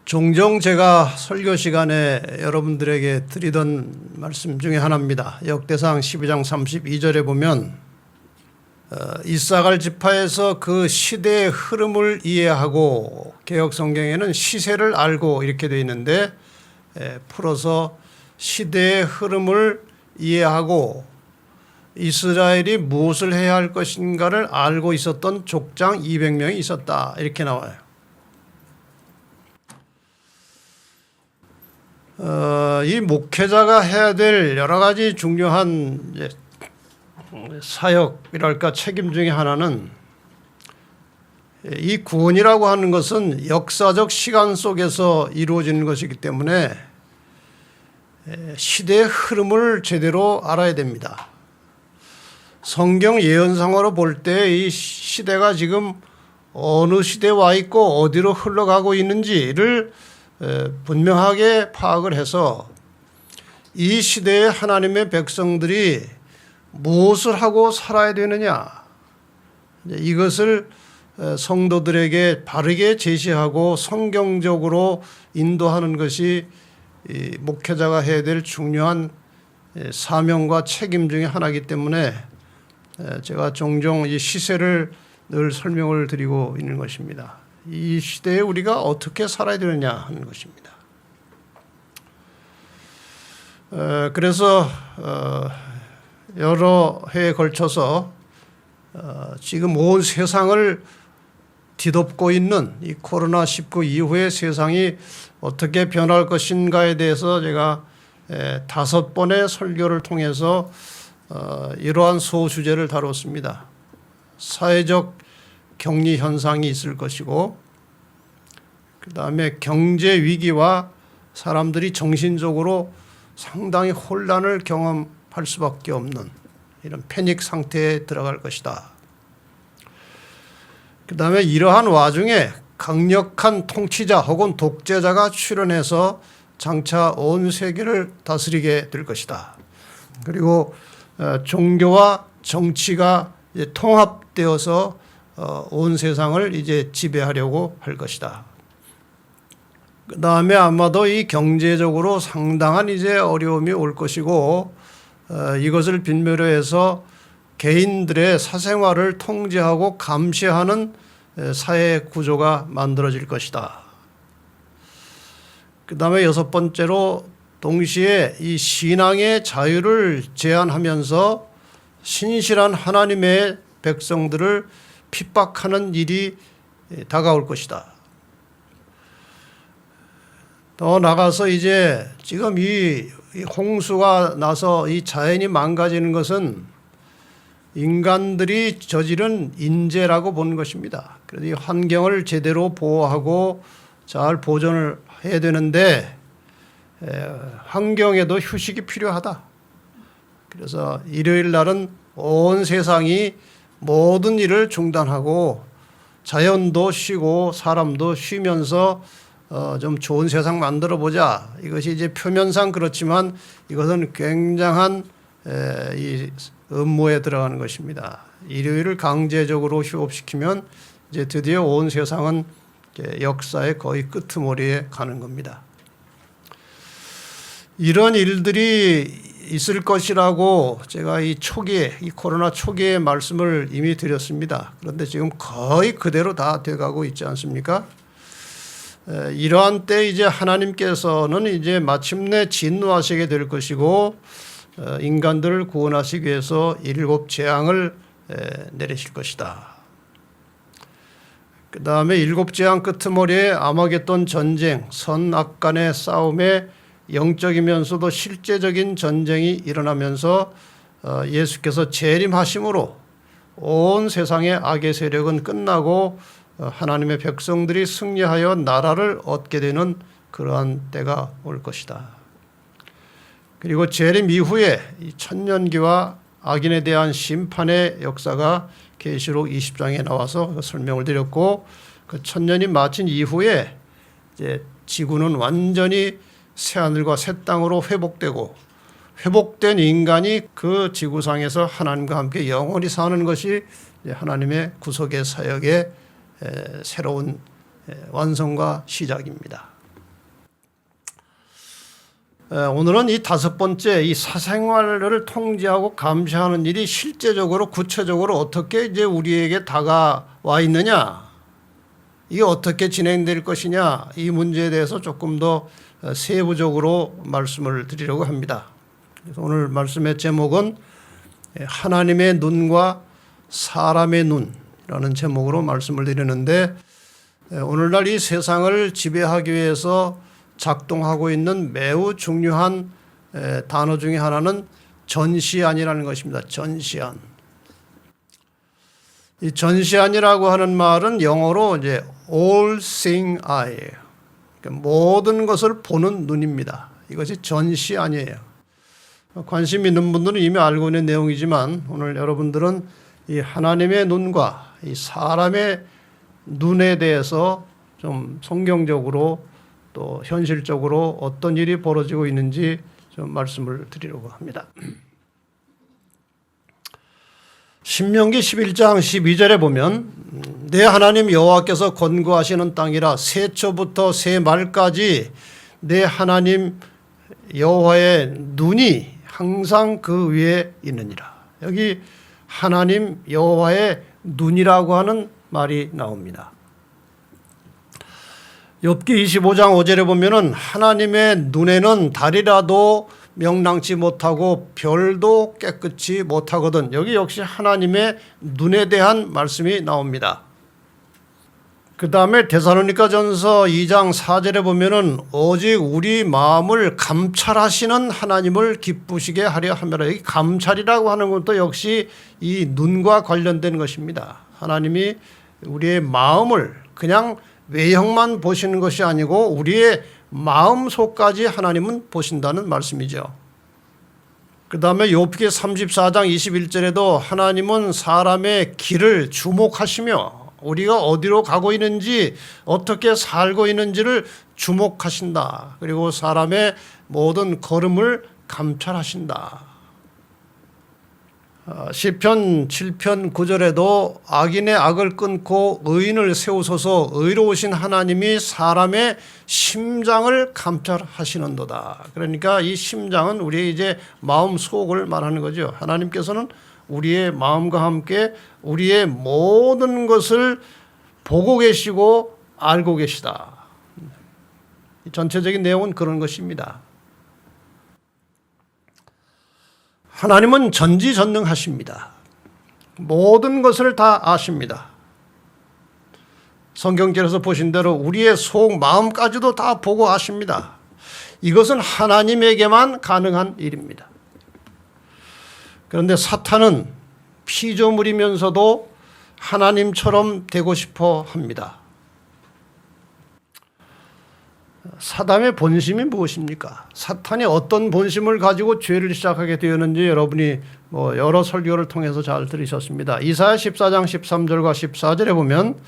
종종 제가 설교 시간에 여러분들에게 드리던 말씀 중에 하나입니다. 역대상 12장 32절에 보면 이사갈 지파에서 그 시대의 흐름을 이해하고, 개역 성경에는 시세를 알고 이렇게 되어 있는데, 풀어서 시대의 흐름을 이해하고 이스라엘이 무엇을 해야 할 것인가를 알고 있었던 족장 200명이 있었다, 이렇게 나와요. 이 목회자가 해야 될 여러 가지 중요한 사역이랄까 책임 중에 하나는, 이 구원이라고 하는 것은 역사적 시간 속에서 이루어지는 것이기 때문에 시대의 흐름을 제대로 알아야 됩니다. 성경 예언상으로 볼 때 이 시대가 지금 어느 시대에 와 있고 어디로 흘러가고 있는지를 분명하게 파악을 해서 이 시대에 하나님의 백성들이 무엇을 하고 살아야 되느냐, 이것을 성도들에게 바르게 제시하고 성경적으로 인도하는 것이 목회자가 해야 될 중요한 사명과 책임 중에 하나이기 때문에 제가 종종 이 시세를 늘 설명을 드리고 있는 것입니다. 이 시대에 우리가 어떻게 살아야 되느냐 하는 것입니다. 그래서 여러 해에 걸쳐서 지금 온 세상을 뒤덮고 있는 이 코로나19 이후의 세상이 어떻게 변할 것인가에 대해서 제가 5번의 설교를 통해서 이러한 소주제를 다뤘습니다. 사회적 격리 현상이 있을 것이고, 그 다음에 경제 위기와 사람들이 정신적으로 상당히 혼란을 경험할 수밖에 없는 이런 패닉 상태에 들어갈 것이다. 그 다음에 이러한 와중에 강력한 통치자 혹은 독재자가 출현해서 장차 온 세계를 다스리게 될 것이다. 그리고 종교와 정치가 통합되어서 온 세상을 이제 지배하려고 할 것이다. 그 다음에 아마도 이 경제적으로 상당한 이제 어려움이 올 것이고, 이것을 빌미로 해서 개인들의 사생활을 통제하고 감시하는 사회 구조가 만들어질 것이다. 그 다음에 6번째로 동시에 이 신앙의 자유를 제한하면서 신실한 하나님의 백성들을 핍박하는 일이 다가올 것이다. 더 나가서 이제 지금 이 홍수가 나서 이 자연이 망가지는 것은 인간들이 저지른 인재라고 보는 것입니다. 그래서 이 환경을 제대로 보호하고 잘 보존을 해야 되는데 환경에도 휴식이 필요하다. 그래서 일요일 날은 온 세상이 모든 일을 중단하고 자연도 쉬고 사람도 쉬면서 좀 좋은 세상 만들어 보자. 이것이 이제 표면상 그렇지만 이것은 굉장한 이 음모에 들어가는 것입니다. 일요일을 강제적으로 휴업시키면 이제 드디어 온 세상은 역사의 거의 끄트머리에 가는 겁니다. 이런 일들이 있을 것이라고 제가 이 초기에, 이 코로나 초기에 말씀을 이미 드렸습니다. 그런데 지금 거의 그대로 다 돼가고 있지 않습니까? 이러한 때 이제 하나님께서는 이제 마침내 진노하시게 될 것이고, 인간들을 구원하시기 위해서 7 재앙을 내리실 것이다. 그 다음에 7 재앙 끄트머리에 아마겟돈 전쟁, 선악 간의 싸움에 영적이면서도 실제적인 전쟁이 일어나면서 예수께서 재림하심으로 온 세상의 악의 세력은 끝나고 하나님의 백성들이 승리하여 나라를 얻게 되는 그러한 때가 올 것이다. 그리고 재림 이후에 이 천년기와 악인에 대한 심판의 역사가 계시록 20장에 나와서 설명을 드렸고, 그 천년이 마친 이후에 이제 지구는 완전히 새하늘과 새 땅으로 회복되고 회복된 인간이 그 지구상에서 하나님과 함께 영원히 사는 것이 하나님의 구속의 사역의 새로운 완성과 시작입니다. 오늘은 이 다섯 번째 이 사생활을 통제하고 감시하는 일이 실제적으로 구체적으로 어떻게 이제 우리에게 다가와 있느냐, 이게 어떻게 진행될 것이냐, 이 문제에 대해서 조금 더 세부적으로 말씀을 드리려고 합니다. 그래서 오늘 말씀의 제목은 하나님의 눈과 사람의 눈이라는 제목으로 말씀을 드리는데, 오늘날 이 세상을 지배하기 위해서 작동하고 있는 매우 중요한 단어 중에 하나는 전시안이라는 것입니다. 전시안. 이 전시안이라고 하는 말은 영어로 이제 all seeing eye예요. 그러니까 모든 것을 보는 눈입니다. 이것이 전시안이에요. 관심 있는 분들은 이미 알고 있는 내용이지만 오늘 여러분들은 이 하나님의 눈과 이 사람의 눈에 대해서 좀 성경적으로 또 현실적으로 어떤 일이 벌어지고 있는지 좀 말씀을 드리려고 합니다. 신명기 11장 12절에 보면 내 하나님 여호와께서 권고하시는 땅이라 세초부터 세말까지 내 하나님 여호와의 눈이 항상 그 위에 있느니라. 여기 하나님 여호와의 눈이라고 하는 말이 나옵니다. 욥기 25장 5절에 보면은 하나님의 눈에는 달이라도 명랑치 못하고 별도 깨끗이 못하거든. 여기 역시 하나님의 눈에 대한 말씀이 나옵니다. 그 다음에 데살로니가전서 2장 4절에 보면은 오직 우리 마음을 감찰하시는 하나님을 기쁘시게 하려 함이라. 여기 감찰이라고 하는 것도 역시 이 눈과 관련된 것입니다. 하나님이 우리의 마음을 그냥 외형만 보시는 것이 아니고 우리의 마음속까지 하나님은 보신다는 말씀이죠. 그 다음에 욥기 34장 21절에도 하나님은 사람의 길을 주목하시며 우리가 어디로 가고 있는지 어떻게 살고 있는지를 주목하신다. 그리고 사람의 모든 걸음을 감찰하신다. 시편 7편 9절에도 악인의 악을 끊고 의인을 세우소서 의로우신 하나님이 사람의 심장을 감찰하시는도다. 그러니까 이 심장은 우리의 이제 마음 속을 말하는 거죠. 하나님께서는 우리의 마음과 함께 우리의 모든 것을 보고 계시고 알고 계시다. 전체적인 내용은 그런 것입니다. 하나님은 전지전능하십니다. 모든 것을 다 아십니다. 성경절에서 보신 대로 우리의 속 마음까지도 다 보고 아십니다. 이것은 하나님에게만 가능한 일입니다. 그런데 사탄은 피조물이면서도 하나님처럼 되고 싶어 합니다. 사단의 본심이 무엇입니까? 사탄이 어떤 본심을 가지고 죄를 시작하게 되었는지 여러분이 여러 설교를 통해서 잘 들으셨습니다. 이사야 14장 13절과 14절에 보면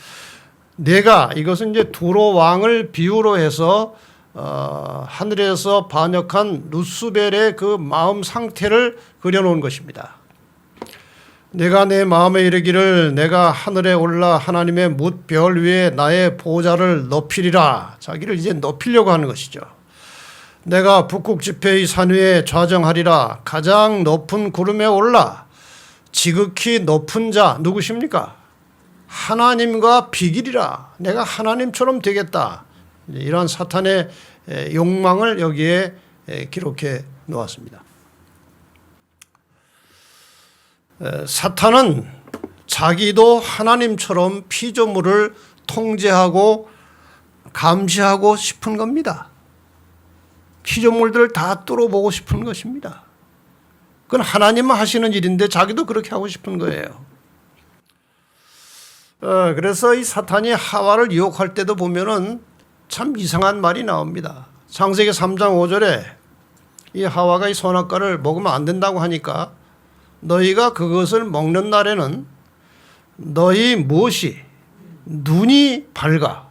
내가, 이것은 이제 두로 왕을 비유로 해서 하늘에서 반역한 루스벨의 그 마음 상태를 그려놓은 것입니다. 내가 내 마음에 이르기를 내가 하늘에 올라 하나님의 뭇별 위에 나의 보좌를 높이리라. 자기를 이제 높이려고 하는 것이죠. 내가 북극 지폐의 산 위에 좌정하리라. 가장 높은 구름에 올라 지극히 높은 자 누구십니까? 하나님과 비기리라. 내가 하나님처럼 되겠다. 이러한 사탄의 욕망을 여기에 기록해 놓았습니다. 사탄은 자기도 하나님처럼 피조물을 통제하고 감시하고 싶은 겁니다. 피조물들을 다 뚫어보고 싶은 것입니다. 그건 하나님만 하시는 일인데 자기도 그렇게 하고 싶은 거예요. 그래서 이 사탄이 하와를 유혹할 때도 보면은 참 이상한 말이 나옵니다. 창세기 3장 5절에 이 하와가 이 선악과를 먹으면 안 된다고 하니까 너희가 그것을 먹는 날에는 너희 무엇이 눈이 밝아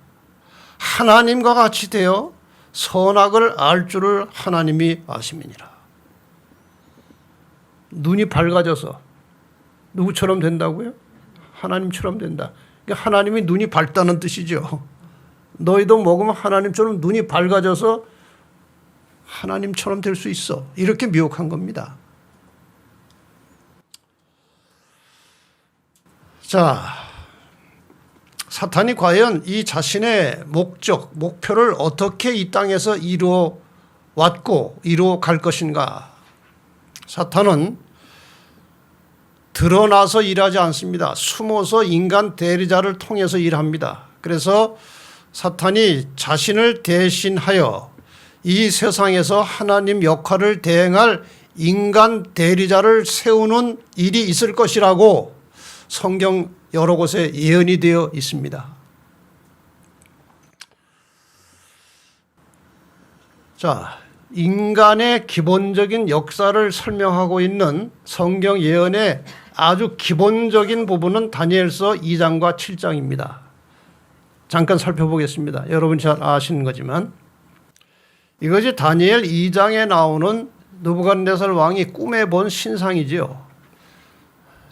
하나님과 같이 되어 선악을 알 줄을 하나님이 아심이니라. 눈이 밝아져서 누구처럼 된다고요? 하나님처럼 된다. 그러니까 하나님이 눈이 밝다는 뜻이죠. 너희도 먹으면 하나님처럼 눈이 밝아져서 하나님처럼 될 수 있어. 이렇게 미혹한 겁니다. 자, 사탄이 과연 이 자신의 목적, 목표를 어떻게 이 땅에서 이루어 왔고 이루어 갈 것인가? 사탄은 드러나서 일하지 않습니다. 숨어서 인간 대리자를 통해서 일합니다. 그래서 사탄이 자신을 대신하여 이 세상에서 하나님 역할을 대행할 인간 대리자를 세우는 일이 있을 것이라고 성경 여러 곳에 예언이 되어 있습니다. 자, 인간의 기본적인 역사를 설명하고 있는 성경 예언의 아주 기본적인 부분은 다니엘서 2장과 7장입니다. 잠깐 살펴보겠습니다. 여러분이 잘 아시는 거지만 이것이 다니엘 2장에 나오는 느부갓네살 왕이 꿈에 본 신상이지요.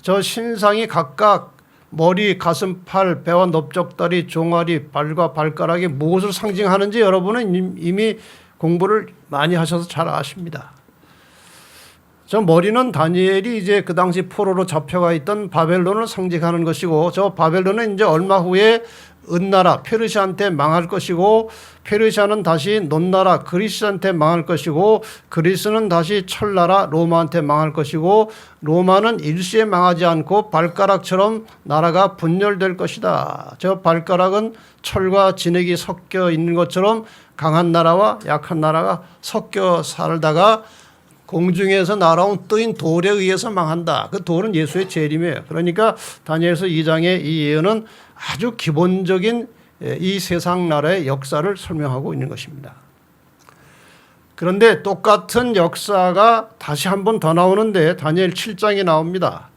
저 신상이 각각 머리, 가슴, 팔, 배와 넓적다리, 종아리, 발과 발가락이 무엇을 상징하는지 여러분은 이미 공부를 많이 하셔서 잘 아십니다. 저 머리는 다니엘이 이제 그 당시 포로로 잡혀가 있던 바벨론을 상징하는 것이고, 저 바벨론은 이제 얼마 후에 은나라 페르시아한테 망할 것이고, 페르시아는 다시 논나라 그리스한테 망할 것이고, 그리스는 다시 철나라 로마한테 망할 것이고, 로마는 일시에 망하지 않고 발가락처럼 나라가 분열될 것이다. 저 발가락은 철과 진액이 섞여 있는 것처럼 강한 나라와 약한 나라가 섞여 살다가 공중에서 날아온 뜨인 돌에 의해서 망한다. 그 돌은 예수의 재림이에요. 그러니까 다니엘서 2장의 이 예언은 아주 기본적인 이 세상 나라의 역사를 설명하고 있는 것입니다. 그런데 똑같은 역사가 다시 한 번 더 나오는데 다니엘 7장에 나옵니다.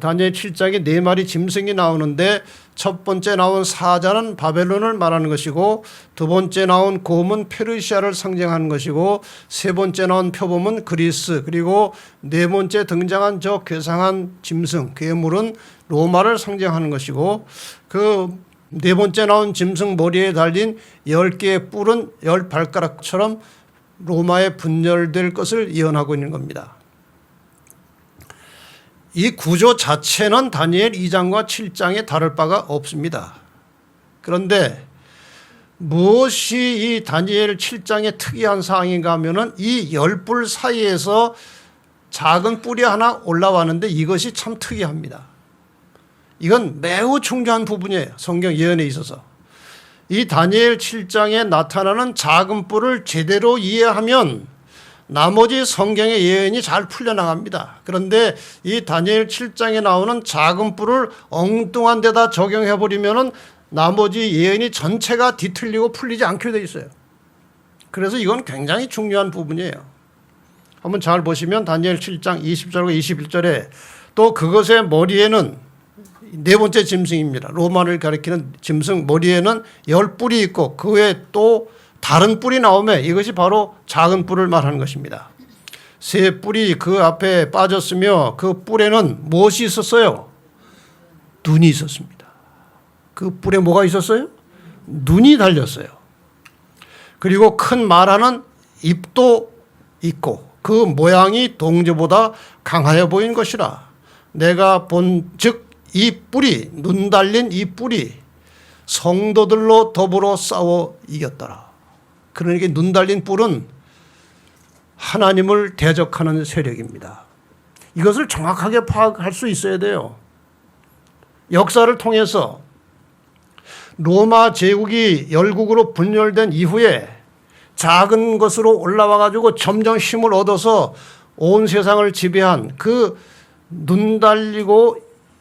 다니엘 7장에 4마리 짐승이 나오는데 첫 번째 나온 사자는 바벨론을 말하는 것이고, 두 번째 나온 곰은 페르시아를 상징하는 것이고, 세 번째 나온 표범은 그리스, 그리고 네 번째 등장한 저 괴상한 짐승 괴물은 로마를 상징하는 것이고, 그 네 번째 나온 짐승 머리에 달린 10개의 뿔은 10발가락처럼 로마에 분열될 것을 예언하고 있는 겁니다. 이 구조 자체는 다니엘 2장과 7장에 다를 바가 없습니다. 그런데 무엇이 이 다니엘 7장의 특이한 사항인가 하면은 이 10뿔 사이에서 작은 뿔이 하나 올라왔는데 이것이 참 특이합니다. 이건 매우 중요한 부분이에요. 성경 예언에 있어서. 이 다니엘 7장에 나타나는 작은 뿔을 제대로 이해하면 나머지 성경의 예언이 잘 풀려나갑니다. 그런데 이 다니엘 7장에 나오는 작은 뿔을 엉뚱한 데다 적용해버리면 나머지 예언이 전체가 뒤틀리고 풀리지 않게 돼 있어요. 그래서 이건 굉장히 중요한 부분이에요. 한번 잘 보시면 다니엘 7장 20절과 21절에 또 그것의 머리에는 네 번째 짐승입니다. 로마를 가리키는 짐승 머리에는 10뿔이 있고 그 외에 또 다른 뿔이 나오면 이것이 바로 작은 뿔을 말하는 것입니다. 세 뿔이 그 앞에 빠졌으며 그 뿔에는 무엇이 있었어요? 눈이 있었습니다. 그 뿔에 뭐가 있었어요? 눈이 달렸어요. 그리고 큰 말하는 입도 있고 그 모양이 동저보다 강하여 보인 것이라. 내가 본즉 이 뿔이, 눈 달린 이 뿔이 성도들로 더불어 싸워 이겼더라. 그러니까 눈 달린 뿔은 하나님을 대적하는 세력입니다. 이것을 정확하게 파악할 수 있어야 돼요. 역사를 통해서 로마 제국이 열국으로 분열된 이후에 작은 것으로 올라와 가지고 점점 힘을 얻어서 온 세상을 지배한 그 눈 달리고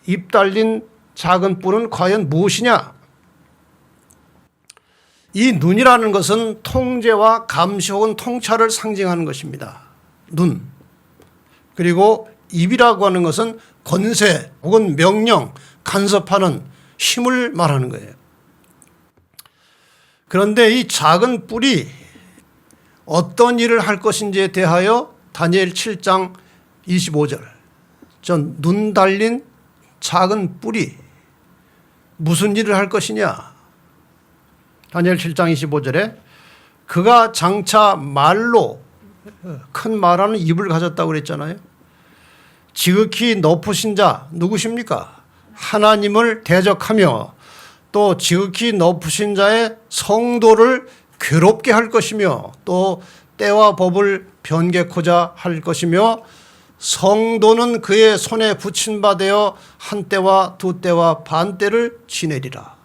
입 달린 작은 뿔은 과연 무엇이냐? 이 눈이라는 것은 통제와 감시 혹은 통찰을 상징하는 것입니다. 눈. 그리고 입이라고 하는 것은 권세 혹은 명령, 간섭하는 힘을 말하는 거예요. 그런데 이 작은 뿔이 어떤 일을 할 것인지에 대하여 다니엘 7장 25절. 전 눈 달린 작은 뿔이 무슨 일을 할 것이냐. 다니엘 7장 25절에 그가 장차 말로 큰 말하는 입을 가졌다고 그랬잖아요. 지극히 높으신 자 누구십니까? 하나님을 대적하며 또 지극히 높으신 자의 성도를 괴롭게 할 것이며 또 때와 법을 변개코자 할 것이며 성도는 그의 손에 붙인 바 되어 한 때와 두 때와 반 때를 지내리라.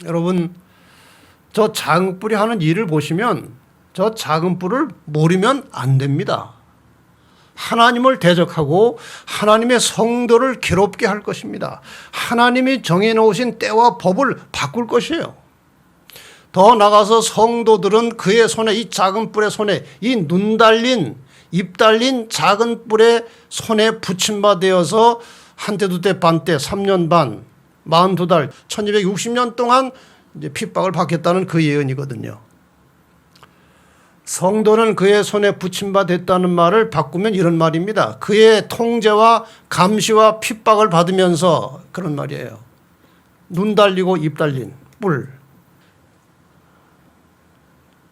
여러분, 저 작은 뿔이 하는 일을 보시면 저 작은 뿔을 모르면 안 됩니다. 하나님을 대적하고 하나님의 성도를 괴롭게 할 것입니다. 하나님이 정해놓으신 때와 법을 바꿀 것이에요. 더 나가서 성도들은 그의 손에, 이 작은 뿔의 손에, 이 눈 달린 입 달린 작은 뿔의 손에 붙임 바 되어서 한때 두때 반때 3년 반 42달 1260년 동안 이제 핍박을 받겠다는 그 예언이거든요. 성도는 그의 손에 붙임 바 됐다는 말을 바꾸면 이런 말입니다. 그의 통제와 감시와 핍박을 받으면서, 그런 말이에요. 눈 달리고 입 달린 뿔.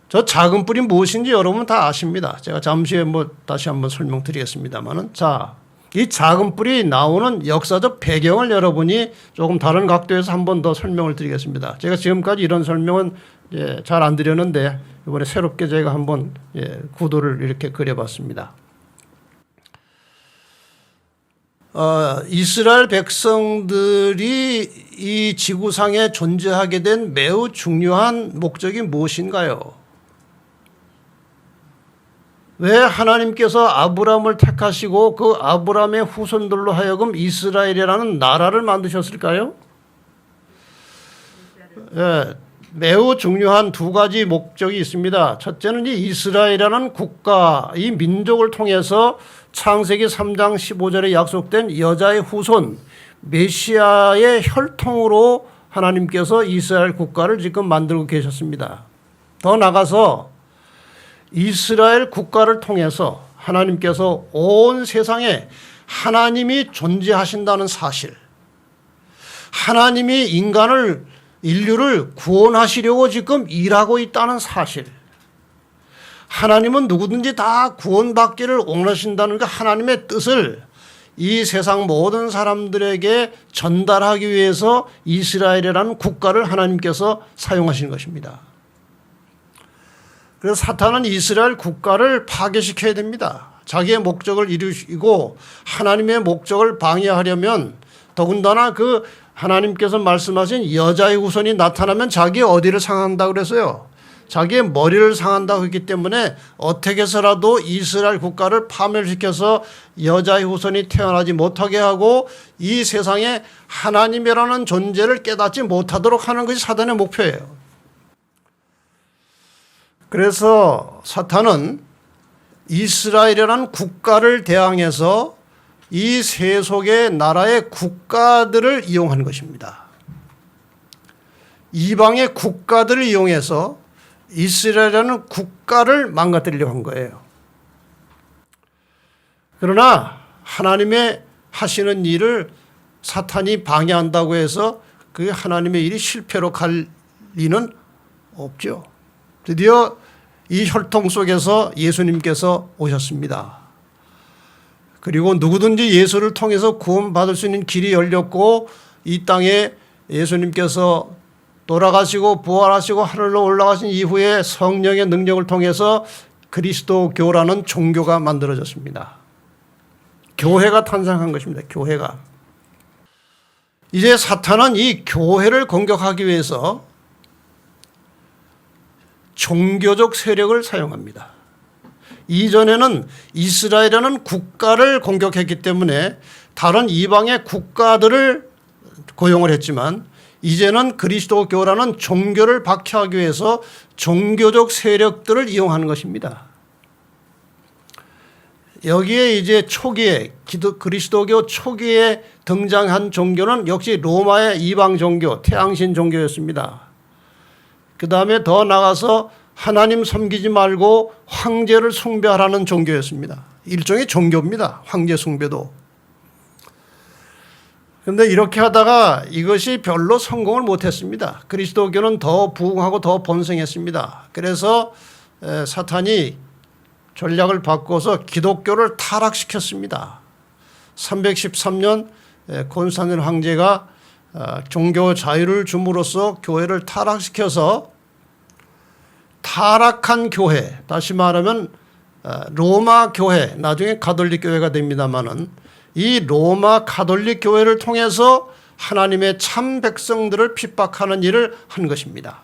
저 작은 뿔이 무엇인지 여러분 다 아십니다. 제가 잠시 후에 다시 한번 설명드리겠습니다만은, 자, 이 작은 뿔이 나오는 역사적 배경을 여러분이 조금 다른 각도에서 한 번 더 설명을 드리겠습니다. 제가 지금까지 이런 설명은 잘 안 드렸는데 이번에 새롭게 제가 한번 구도를 이렇게 그려봤습니다. 이스라엘 백성들이 이 지구상에 존재하게 된 매우 중요한 목적이 무엇인가요? 왜 하나님께서 아브라함을 택하시고 그 아브라함의 후손들로 하여금 이스라엘이라는 나라를 만드셨을까요? 매우 중요한 두 가지 목적이 있습니다. 첫째는 이 이스라엘이라는 국가, 이 민족을 통해서 창세기 3장 15절에 약속된 여자의 후손, 메시아의 혈통으로 하나님께서 이스라엘 국가를 지금 만들고 계셨습니다. 더 나아가서 이스라엘 국가를 통해서 하나님께서 온 세상에 하나님이 존재하신다는 사실, 하나님이 인류를 구원하시려고 지금 일하고 있다는 사실, 하나님은 누구든지 다 구원받기를 원하신다는 그 하나님의 뜻을 이 세상 모든 사람들에게 전달하기 위해서 이스라엘이라는 국가를 하나님께서 사용하신 것입니다. 그래서 사탄은 이스라엘 국가를 파괴시켜야 됩니다. 자기의 목적을 이루시고 하나님의 목적을 방해하려면, 더군다나 그 하나님께서 말씀하신 여자의 후손이 나타나면 자기 어디를 상한다고 그래서요. 자기의 머리를 상한다고 했기 때문에 어떻게 해서라도 이스라엘 국가를 파멸시켜서 여자의 후손이 태어나지 못하게 하고 이 세상에 하나님이라는 존재를 깨닫지 못하도록 하는 것이 사단의 목표예요. 그래서 사탄은 이스라엘이라는 국가를 대항해서 이 세속의 나라의 국가들을 이용한 것입니다. 이방의 국가들을 이용해서 이스라엘이라는 국가를 망가뜨리려고 한 거예요. 그러나 하나님의 하시는 일을 사탄이 방해한다고 해서 그 하나님의 일이 실패로 갈 리는 없죠. 드디어 이 혈통 속에서 예수님께서 오셨습니다. 그리고 누구든지 예수를 통해서 구원받을 수 있는 길이 열렸고, 이 땅에 예수님께서 돌아가시고 부활하시고 하늘로 올라가신 이후에 성령의 능력을 통해서 그리스도교라는 종교가 만들어졌습니다. 교회가 탄생한 것입니다. 교회가. 이제 사탄은 이 교회를 공격하기 위해서 종교적 세력을 사용합니다. 이전에는 이스라엘이라는 국가를 공격했기 때문에 다른 이방의 국가들을 고용을 했지만, 이제는 그리스도교라는 종교를 박해하기 위해서 종교적 세력들을 이용하는 것입니다. 여기에 이제 초기에 그리스도교 초기에 등장한 종교는 역시 로마의 이방 종교, 태양신 종교였습니다. 그 다음에 더 나가서 하나님 섬기지 말고 황제를 숭배하라는 종교였습니다. 일종의 종교입니다. 황제 숭배도. 그런데 이렇게 하다가 이것이 별로 성공을 못했습니다. 그리스도교는 더 부흥하고 더 번성했습니다. 그래서 사탄이 전략을 바꿔서 기독교를 타락시켰습니다. 313년 콘스탄틴 황제가 종교 자유를 줌으로써 교회를 타락시켜서 타락한 교회, 다시 말하면 로마 교회, 나중에 가톨릭 교회가 됩니다마는 이 로마 가톨릭 교회를 통해서 하나님의 참 백성들을 핍박하는 일을 한 것입니다.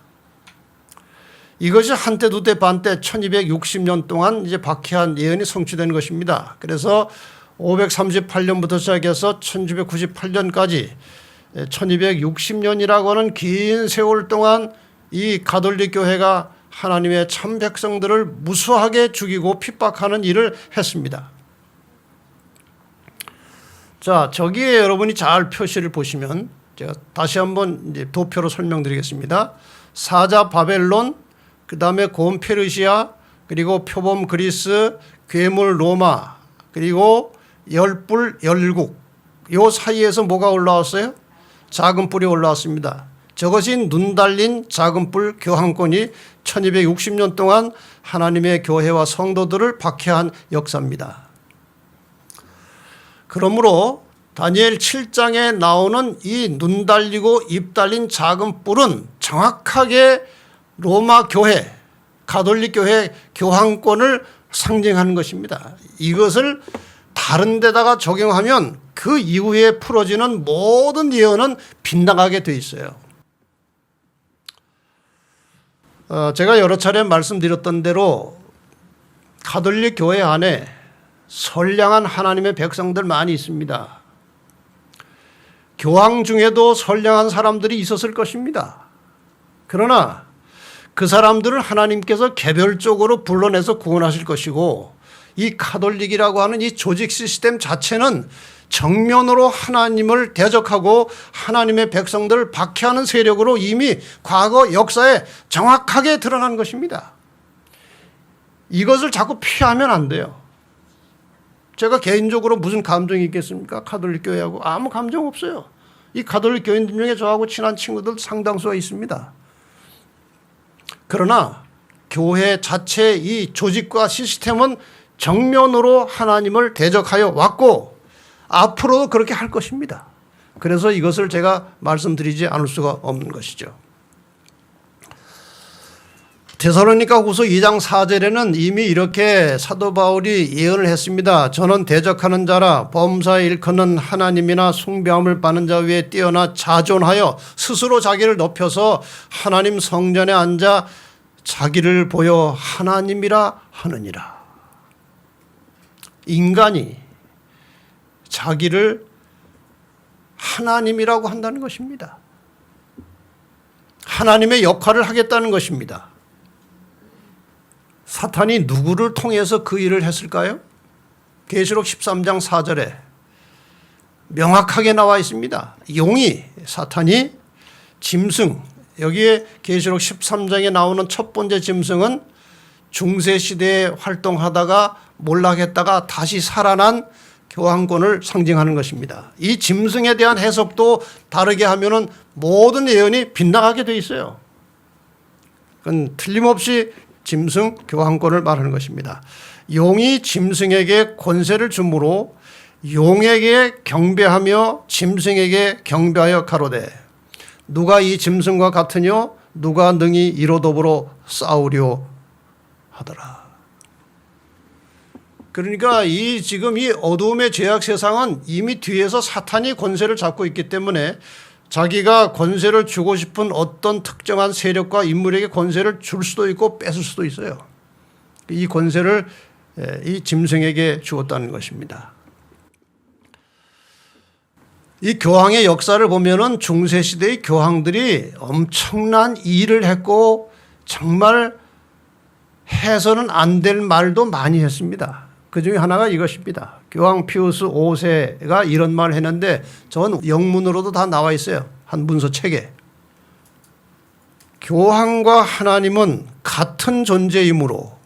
이것이 한때 두때 반때 1260년 동안 이제 박해한 예언이 성취된 것입니다. 그래서 538년부터 시작해서 1998년까지 1260년이라고 하는 긴 세월 동안 이 가톨릭 교회가 하나님의 참 백성들을 무수하게 죽이고 핍박하는 일을 했습니다. 자, 저기에 여러분이 잘 표시를 보시면 제가 다시 한번 이제 도표로 설명드리겠습니다. 사자 바벨론, 그 다음에 곰 페르시아, 그리고 표범 그리스, 괴물 로마, 그리고 열불 열국. 요 사이에서 뭐가 올라왔어요? 작은 뿔이 올라왔습니다. 저것이 눈 달린 작은 뿔 교황권이 1260년 동안 하나님의 교회와 성도들을 박해한 역사입니다. 그러므로 다니엘 7장에 나오는 이 눈 달리고 입 달린 작은 뿔은 정확하게 로마 교회, 가톨릭 교회 교황권을 상징하는 것입니다. 이것을 다른 데다가 적용하면 그 이후에 풀어지는 모든 예언은 빗나가게 돼 있어요. 제가 여러 차례 말씀드렸던 대로 가톨릭 교회 안에 선량한 하나님의 백성들 많이 있습니다. 교황 중에도 선량한 사람들이 있었을 것입니다. 그러나 그 사람들을 하나님께서 개별적으로 불러내서 구원하실 것이고, 이 가톨릭이라고 하는 이 조직 시스템 자체는 정면으로 하나님을 대적하고 하나님의 백성들을 박해하는 세력으로 이미 과거 역사에 정확하게 드러난 것입니다. 이것을 자꾸 피하면 안 돼요. 제가 개인적으로 무슨 감정이 있겠습니까? 가톨릭 교회하고 아무 감정 없어요. 이 가톨릭 교인들 중에 저하고 친한 친구들 상당수가 있습니다. 그러나 교회 자체 이 조직과 시스템은 정면으로 하나님을 대적하여 왔고 앞으로도 그렇게 할 것입니다. 그래서 이것을 제가 말씀드리지 않을 수가 없는 것이죠. 데살로니가 후서 2장 4절에는 이미 이렇게 사도 바울이 예언을 했습니다. 저는 대적하는 자라 범사에 일컫는 하나님이나 숭배함을 받는 자 위에 뛰어나 자존하여 스스로 자기를 높여서 하나님 성전에 앉아 자기를 보여 하나님이라 하느니라. 인간이 자기를 하나님이라고 한다는 것입니다. 하나님의 역할을 하겠다는 것입니다. 사탄이 누구를 통해서 그 일을 했을까요? 계시록 13장 4절에 명확하게 나와 있습니다. 용이, 사탄이 짐승, 여기에 계시록 13장에 나오는 첫 번째 짐승은 중세시대에 활동하다가 몰락했다가 다시 살아난 교황권을 상징하는 것입니다. 이 짐승에 대한 해석도 다르게 하면은 모든 예언이 빗나가게 돼 있어요. 그건 틀림없이 짐승 교황권을 말하는 것입니다. 용이 짐승에게 권세를 주므로 용에게 경배하며 짐승에게 경배하여 가로되 누가 이 짐승과 같으뇨 누가 능히 이로 더불어 싸우려 하더라. 그러니까 지금 이 어두움의 죄악 세상은 이미 뒤에서 사탄이 권세를 잡고 있기 때문에 자기가 권세를 주고 싶은 어떤 특정한 세력과 인물에게 권세를 줄 수도 있고 뺏을 수도 있어요. 이 권세를 이 짐승에게 주었다는 것입니다. 이 교황의 역사를 보면은 중세시대의 교황들이 엄청난 일을 했고 정말 해서는 안 될 말도 많이 했습니다. 그 중에 하나가 이것입니다. 교황 피우스 5세가 이런 말을 했는데 저는 영문으로도 다 나와 있어요. 한 문서 책에. 교황과 하나님은 같은 존재이므로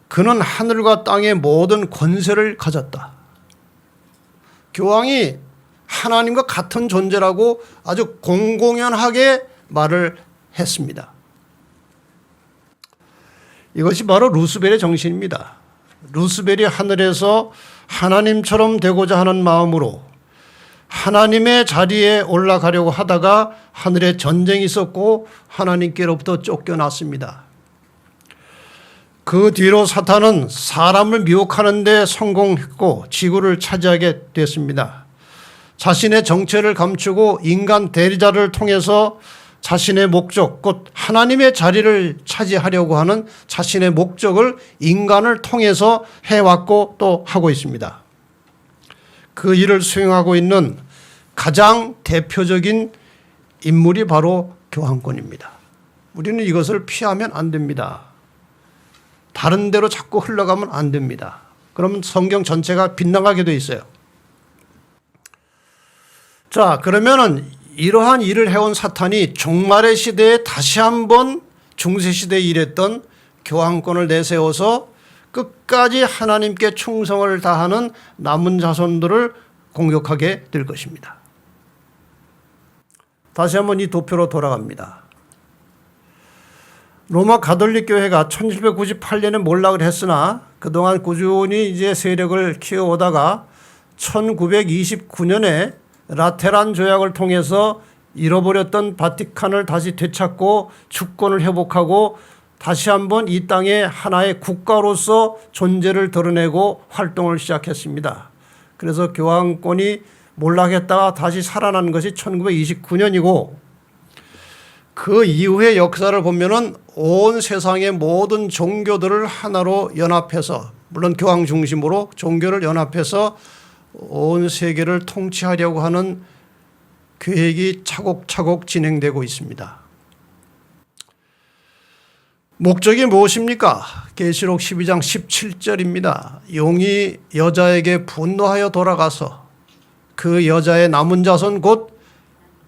그는 하늘과 땅의 모든 권세를 가졌다. 교황이 하나님과 같은 존재라고 아주 공공연하게 말을 했습니다. 이것이 바로 루스벨의 정신입니다. 루스벨이 하늘에서 하나님처럼 되고자 하는 마음으로 하나님의 자리에 올라가려고 하다가 하늘에 전쟁이 있었고 하나님께로부터 쫓겨났습니다. 그 뒤로 사탄은 사람을 미혹하는 데 성공했고 지구를 차지하게 됐습니다. 자신의 정체를 감추고 인간 대리자를 통해서 자신의 목적, 곧 하나님의 자리를 차지하려고 하는 자신의 목적을 인간을 통해서 해왔고 또 하고 있습니다. 그 일을 수행하고 있는 가장 대표적인 인물이 바로 교황권입니다. 우리는 이것을 피하면 안 됩니다. 다른 데로 자꾸 흘러가면 안 됩니다. 그러면 성경 전체가 빗나가게 돼 있어요. 자, 그러면은 이러한 일을 해온 사탄이 종말의 시대에 다시 한번 중세시대에 일했던 교황권을 내세워서 끝까지 하나님께 충성을 다하는 남은 자손들을 공격하게 될 것입니다. 다시 한번 이 도표로 돌아갑니다. 로마 가톨릭 교회가 1798년에 몰락을 했으나 그동안 꾸준히 이제 세력을 키워오다가 1929년에 라테란 조약을 통해서 잃어버렸던 바티칸을 다시 되찾고 주권을 회복하고 다시 한번 이 땅에 하나의 국가로서 존재를 드러내고 활동을 시작했습니다. 그래서 교황권이 몰락했다가 다시 살아난 것이 1929년이고 그 이후의 역사를 보면은 온 세상의 모든 종교들을 하나로 연합해서, 물론 교황 중심으로 종교를 연합해서 온 세계를 통치하려고 하는 계획이 차곡차곡 진행되고 있습니다. 목적이 무엇입니까? 계시록 12장 17절입니다. 용이 여자에게 분노하여 돌아가서 그 여자의 남은 자손 곧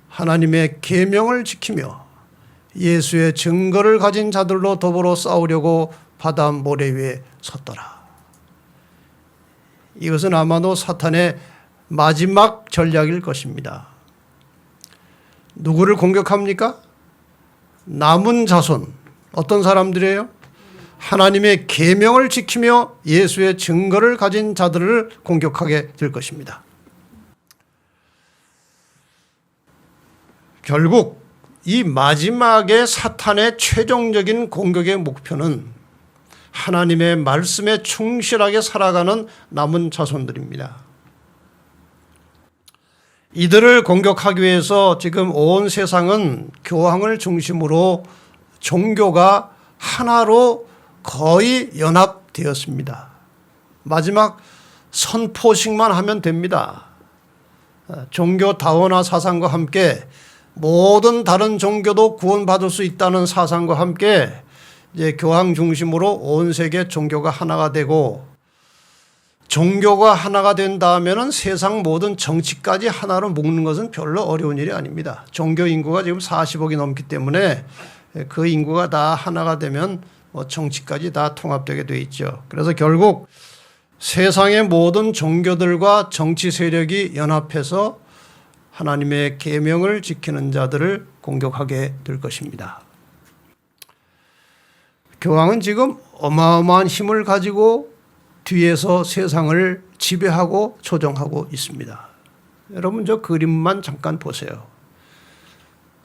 하나님의 계명을 지키며 예수의 증거를 가진 자들로 더불어 싸우려고 바다 모래 위에 섰더라. 이것은 아마도 사탄의 마지막 전략일 것입니다. 누구를 공격합니까? 남은 자손. 어떤 사람들이에요? 하나님의 계명을 지키며 예수의 증거를 가진 자들을 공격하게 될 것입니다. 결국 이 마지막에 사탄의 최종적인 공격의 목표는 하나님의 말씀에 충실하게 살아가는 남은 자손들입니다. 이들을 공격하기 위해서 지금 온 세상은 교황을 중심으로 종교가 하나로 거의 연합되었습니다. 마지막 선포식만 하면 됩니다. 종교 다원화 사상과 함께 모든 다른 종교도 구원받을 수 있다는 사상과 함께 이제 교황 중심으로 온 세계 종교가 하나가 되고, 종교가 하나가 된다면은 세상 모든 정치까지 하나로 묶는 것은 별로 어려운 일이 아닙니다. 종교 인구가 지금 40억이 넘기 때문에 그 인구가 다 하나가 되면 정치까지 다 통합되게 돼 있죠. 그래서 결국 세상의 모든 종교들과 정치 세력이 연합해서 하나님의 계명을 지키는 자들을 공격하게 될 것입니다. 교황은 지금 어마어마한 힘을 가지고 뒤에서 세상을 지배하고 조정하고 있습니다. 여러분 저 그림만 잠깐 보세요.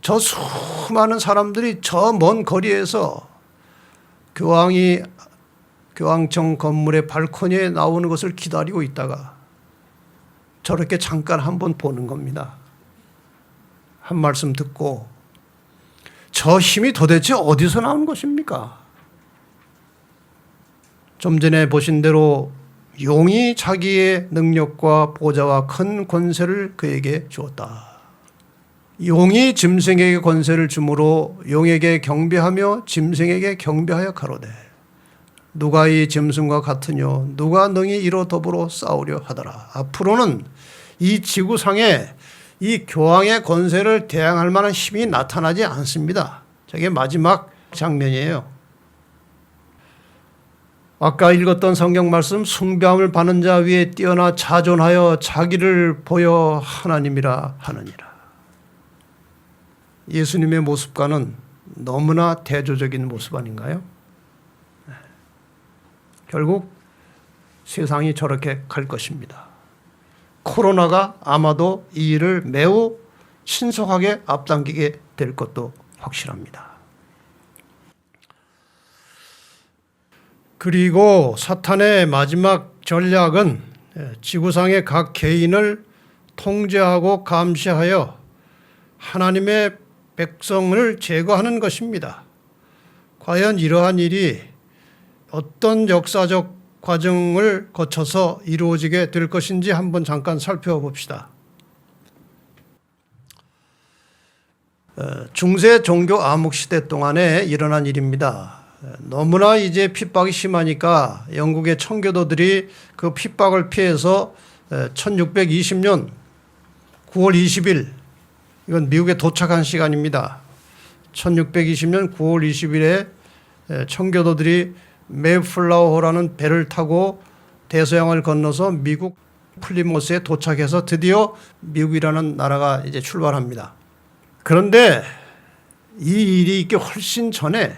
저 수많은 사람들이 저 먼 거리에서 교황이 교황청 건물의 발코니에 나오는 것을 기다리고 있다가 저렇게 잠깐 한번 보는 겁니다. 한 말씀 듣고 저 힘이 도대체 어디서 나오는 것입니까? 좀 전에 보신 대로 용이 자기의 능력과 보좌와 큰 권세를 그에게 주었다. 용이 짐승에게 권세를 주므로 용에게 경배하며 짐승에게 경배하여 가로되 누가 이 짐승과 같으뇨 누가 능히 이로 더불어 싸우려 하더라. 앞으로는 이 지구상에 이 교황의 권세를 대항할 만한 힘이 나타나지 않습니다. 저게 마지막 장면이에요. 아까 읽었던 성경 말씀, 숭배함을 받는 자 위에 뛰어나 자존하여 자기를 보여 하나님이라 하느니라. 예수님의 모습과는 너무나 대조적인 모습 아닌가요? 결국 세상이 저렇게 갈 것입니다. 코로나가 아마도 이 일을 매우 신속하게 앞당기게 될 것도 확실합니다. 그리고 사탄의 마지막 전략은 지구상의 각 개인을 통제하고 감시하여 하나님의 백성을 제거하는 것입니다. 과연 이러한 일이 어떤 역사적 과정을 거쳐서 이루어지게 될 것인지 한번 잠깐 살펴봅시다. 중세 종교 암흑 시대 동안에 일어난 일입니다. 너무나 이제 핍박이 심하니까 영국의 청교도들이 그 핍박을 피해서 1620년 9월 20일, 이건 미국에 도착한 시간입니다. 1620년 9월 20일에 청교도들이 메이플라워호라는 배를 타고 대서양을 건너서 미국 플리모스에 도착해서 드디어 미국이라는 나라가 이제 출발합니다. 그런데 이 일이 있기 훨씬 전에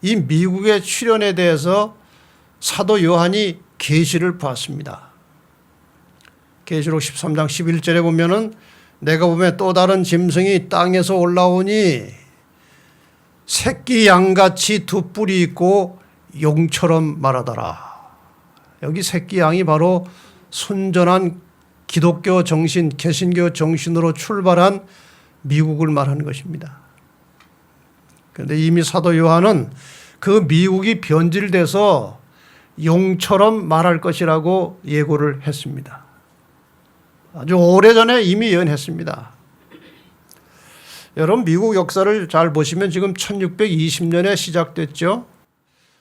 이 미국의 출현에 대해서 사도 요한이 계시를 봤습니다. 계시록 13장 11절에 보면은 내가 보면 또 다른 짐승이 땅에서 올라오니 새끼 양같이 두 뿔이 있고 용처럼 말하더라. 여기 새끼 양이 바로 순전한 기독교 정신, 개신교 정신으로 출발한 미국을 말하는 것입니다. 그런데 이미 사도 요한은 그 미국이 변질돼서 용처럼 말할 것이라고 예고를 했습니다. 아주 오래전에 이미 예언했습니다. 여러분, 미국 역사를 잘 보시면 지금 1620년에 시작됐죠.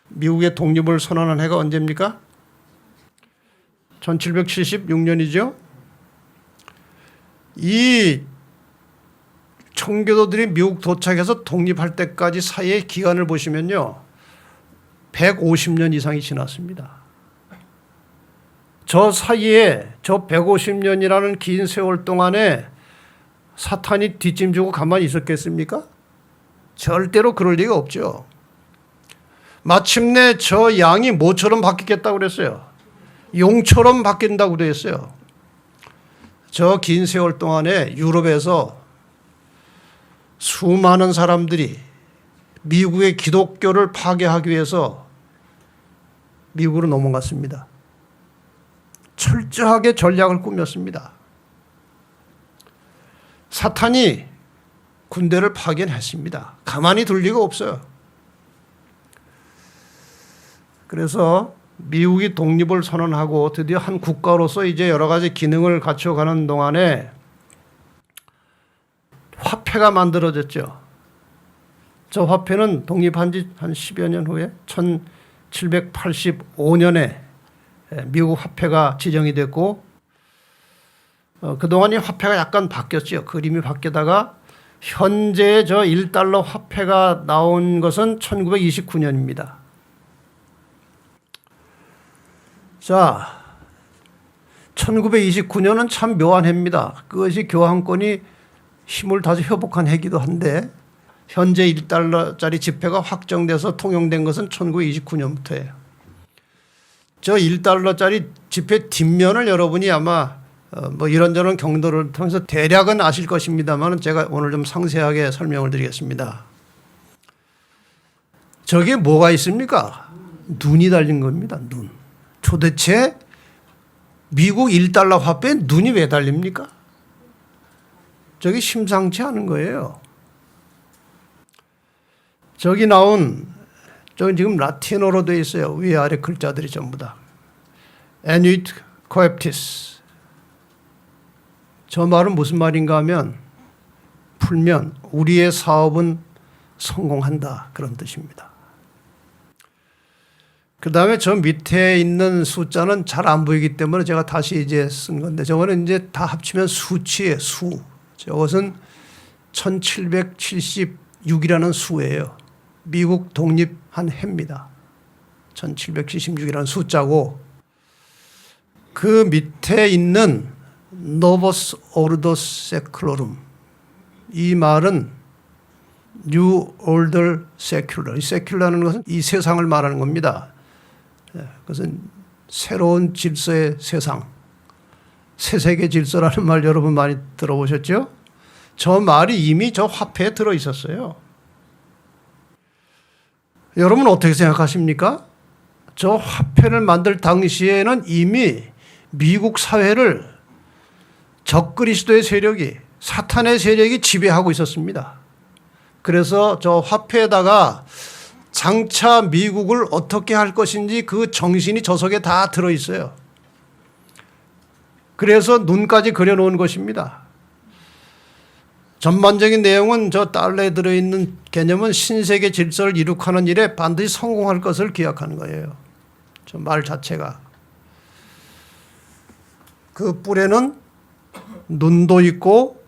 미국의 독립을 선언한 해가 언제입니까? 1776년이죠. 이 청교도들이 미국 도착해서 독립할 때까지 사이의 기간을 보시면요, 150년 이상이 지났습니다. 저 사이에 저 150년이라는 긴 세월 동안에 사탄이 뒷짐지고 가만히 있었겠습니까? 절대로 그럴 리가 없죠. 마침내 저 양이 뭐처럼 바뀌겠다고 그랬어요? 용처럼 바뀐다고 그랬어요. 저 긴 세월 동안에 유럽에서 수많은 사람들이 미국의 기독교를 파괴하기 위해서 미국으로 넘어갔습니다. 철저하게 전략을 꾸몄습니다. 사탄이 군대를 파견했습니다. 가만히 둘 리가 없어요. 그래서 미국이 독립을 선언하고 드디어 한 국가로서 이제 여러 가지 기능을 갖춰가는 동안에 화폐가 만들어졌죠. 저 화폐는 독립한 지 한 10여 년 후에 1785년에 미국 화폐가 지정이 됐고, 그동안 이 화폐가 약간 바뀌었죠. 그림이 바뀌다가 현재 저 1달러 화폐가 나온 것은 1929년입니다. 자, 1929년은 참 묘한 해입니다. 그것이 교황권이 힘을 다시 회복한 해기도 한데, 현재 1달러짜리 지폐가 확정돼서 통용된 것은 1929년부터예요. 저 1달러짜리 지폐 뒷면을 여러분이 아마 뭐 이런저런 경로를 통해서 대략은 아실 것입니다만 제가 오늘 좀 상세하게 설명을 드리겠습니다. 저게 뭐가 있습니까? 눈이 달린 겁니다. 눈. 도대체 미국 1달러 화폐에 눈이 왜 달립니까? 저게 심상치 않은 거예요. 저기 나온, 저기 지금 라틴어로 되어 있어요. 위아래 글자들이 전부 다. Anuit coeptis. 저 말은 무슨 말인가 하면, 풀면 우리의 사업은 성공한다, 그런 뜻입니다. 그 다음에 저 밑에 있는 숫자는 잘 안 보이기 때문에 제가 다시 이제 쓴 건데 저거는 이제 다 합치면 수치예요, 수. 저것은 1776이라는 수예요. 미국 독립한 해입니다. 1776이라는 숫자고 그 밑에 있는 Novus Ordo Seclorum 이 말은 New Order Secular 이 secular라는 것은 이 세상을 말하는 겁니다. 그것은 새로운 질서의 세상 새세계 질서라는 말 여러분 많이 들어보셨죠? 저 말이 이미 저 화폐에 들어있었어요. 여러분 어떻게 생각하십니까? 저 화폐를 만들 당시에는 이미 미국 사회를 적그리스도의 세력이 사탄의 세력이 지배하고 있었습니다. 그래서 저 화폐에다가 장차 미국을 어떻게 할 것인지 그 정신이 저 속에 다 들어있어요. 그래서 눈까지 그려놓은 것입니다. 전반적인 내용은 저 달러에 들어있는 개념은 신세계 질서를 이룩하는 일에 반드시 성공할 것을 기약하는 거예요. 저 말 자체가. 그 뿔에는 눈도 있고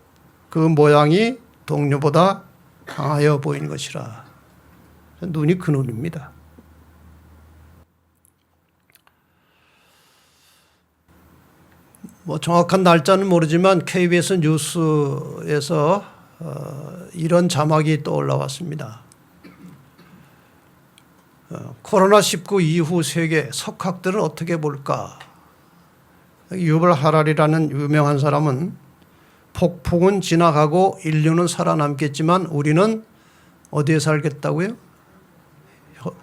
그 모양이 동료보다 강하여 보이는 것이라. 눈이 그 눈입니다. 뭐 정확한 날짜는 모르지만 KBS 뉴스에서 이런 자막이 또 올라왔습니다. 코로나19 이후 세계 석학들은 어떻게 볼까? 유발 하랄이라는 유명한 사람은 폭풍은 지나가고 인류는 살아남겠지만 우리는 어디에 살겠다고요?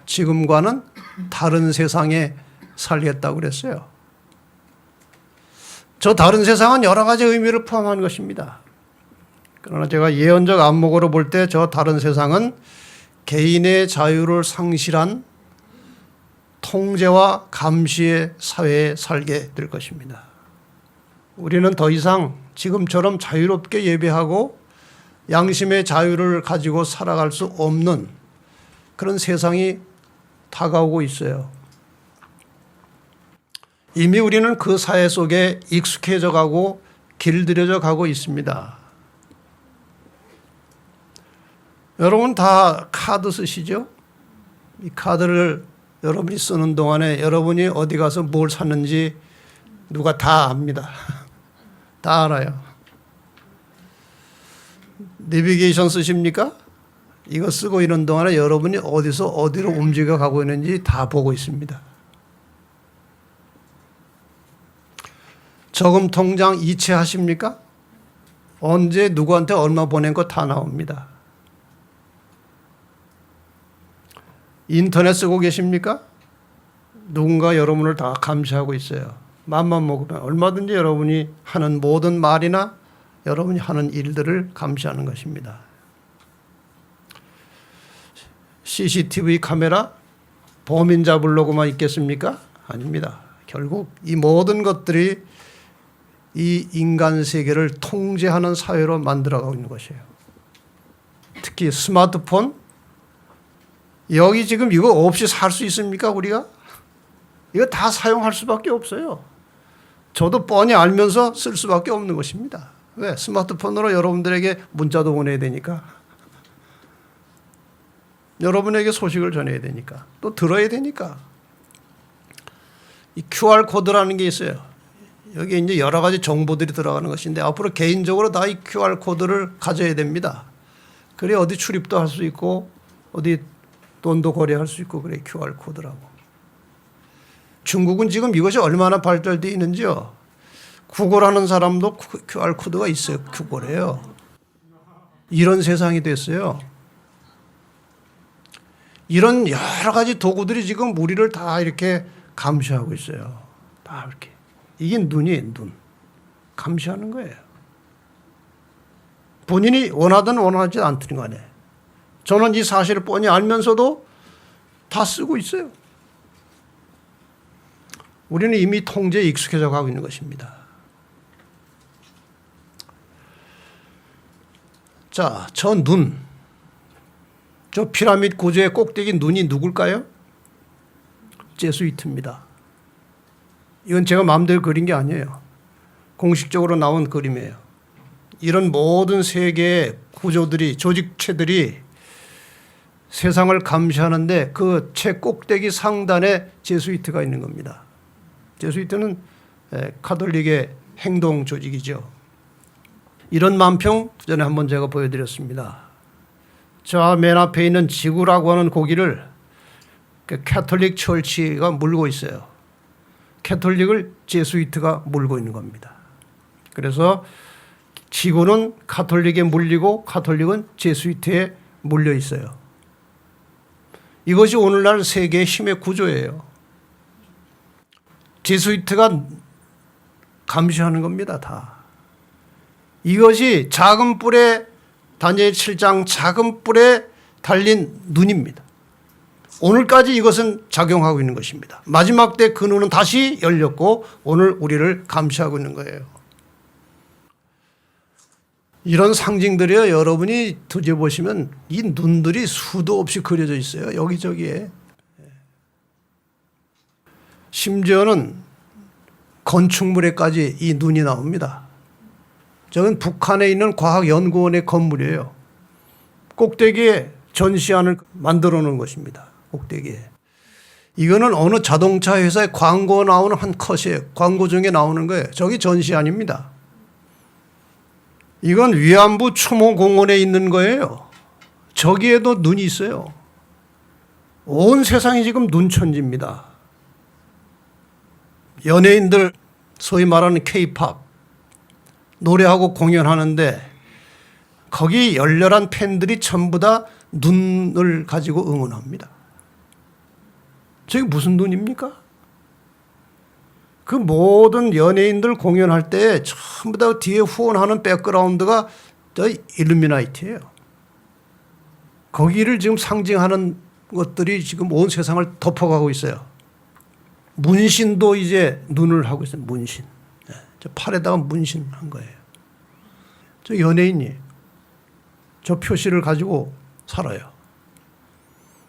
지금과는 다른 세상에 살겠다고 그랬어요. 저 다른 세상은 여러 가지 의미를 포함한 것입니다. 그러나 제가 예언적 안목으로 볼 때 저 다른 세상은 개인의 자유를 상실한 통제와 감시의 사회에 살게 될 것입니다. 우리는 더 이상 지금처럼 자유롭게 예배하고 양심의 자유를 가지고 살아갈 수 없는 그런 세상이 다가오고 있어요. 이미 우리는 그 사회 속에 익숙해져 가고 길들여져 가고 있습니다. 여러분 다 카드 쓰시죠? 이 카드를 여러분이 쓰는 동안에 여러분이 어디 가서 뭘 샀는지 누가 다 압니다. 다 알아요. 내비게이션 쓰십니까? 이거 쓰고 있는 동안에 여러분이 어디서 어디로 움직여 가고 있는지 다 보고 있습니다. 저금 통장 이체하십니까? 언제 누구한테 얼마 보낸 거 다 나옵니다. 인터넷 쓰고 계십니까? 누군가 여러분을 다 감시하고 있어요. 맘만 먹으면 얼마든지 여러분이 하는 모든 말이나 여러분이 하는 일들을 감시하는 것입니다. CCTV 카메라 범인 잡으려고만 있겠습니까? 아닙니다. 결국 이 모든 것들이 이 인간 세계를 통제하는 사회로 만들어가고 있는 것이에요. 특히 스마트폰 여기 지금 이거 없이 살 수 있습니까 우리가? 이거 다 사용할 수밖에 없어요. 저도 뻔히 알면서 쓸 수밖에 없는 것입니다. 왜? 스마트폰으로 여러분들에게 문자도 보내야 되니까. 여러분에게 소식을 전해야 되니까. 또 들어야 되니까. 이 QR코드라는 게 있어요. 여기 이제 여러 가지 정보들이 들어가는 것인데 앞으로 개인적으로 다 이 QR코드를 가져야 됩니다. 그래 어디 출입도 할 수 있고 어디 돈도 거래할 수 있고 그래 QR코드라고. 중국은 지금 이것이 얼마나 발달되어 있는지요. 구글하는 사람도 QR코드가 있어요. 구글에요. 이런 세상이 됐어요. 이런 여러 가지 도구들이 지금 우리를 다 이렇게 감시하고 있어요. 다 이렇게. 이게 눈이에요. 눈. 감시하는 거예요. 본인이 원하든 원하지 않든 간에. 저는 이 사실을 뻔히 알면서도 다 쓰고 있어요. 우리는 이미 통제에 익숙해져 가고 있는 것입니다. 자, 저 눈. 저 피라미드 구조의 꼭대기 눈이 누굴까요? 제수이트입니다. 이건 제가 마음대로 그린 게 아니에요. 공식적으로 나온 그림이에요. 이런 모든 세계의 구조들이, 조직체들이 세상을 감시하는데 그 제 꼭대기 상단에 제수이트가 있는 겁니다. 제수이트는 가톨릭의 행동 조직이죠. 이런 만평 전에 한번 제가 보여드렸습니다. 저 맨 앞에 있는 지구라고 하는 고기를 가톨릭 철치가 물고 있어요. 가톨릭을 제수이트가 물고 있는 겁니다. 그래서 지구는 가톨릭에 물리고 가톨릭은 제수이트에 물려 있어요. 이것이 오늘날 세계의 힘의 구조예요. 제수이트가 감시하는 겁니다. 다. 이것이 작은 뿔에 다니엘 7장 작은 뿔에 달린 눈입니다. 오늘까지 이것은 작용하고 있는 것입니다. 마지막 때 그 눈은 다시 열렸고 오늘 우리를 감시하고 있는 거예요. 이런 상징들이요, 여러분이 뒤져보시면 이 눈들이 수도 없이 그려져 있어요. 여기저기에. 심지어는 건축물에까지 이 눈이 나옵니다. 저는 북한에 있는 과학연구원의 건물이에요. 꼭대기에 전시안을 만들어 놓은 것입니다. 꼭대기에. 이거는 어느 자동차 회사의 광고 나오는 한 컷이에요. 광고 중에 나오는 거예요. 저기 전시안입니다. 이건 위안부 추모공원에 있는 거예요. 저기에도 눈이 있어요. 온 세상이 지금 눈천지입니다. 연예인들 소위 말하는 K-팝 노래하고 공연하는데 거기 열렬한 팬들이 전부 다 눈을 가지고 응원합니다. 저게 무슨 눈입니까? 그 모든 연예인들 공연할 때 전부 다 뒤에 후원하는 백그라운드가 저 일루미나이트예요. 거기를 지금 상징하는 것들이 지금 온 세상을 덮어가고 있어요. 문신도 이제 눈을 하고 있어요. 문신. 저 팔에다가 문신한 거예요. 저 연예인이 저 표시를 가지고 살아요.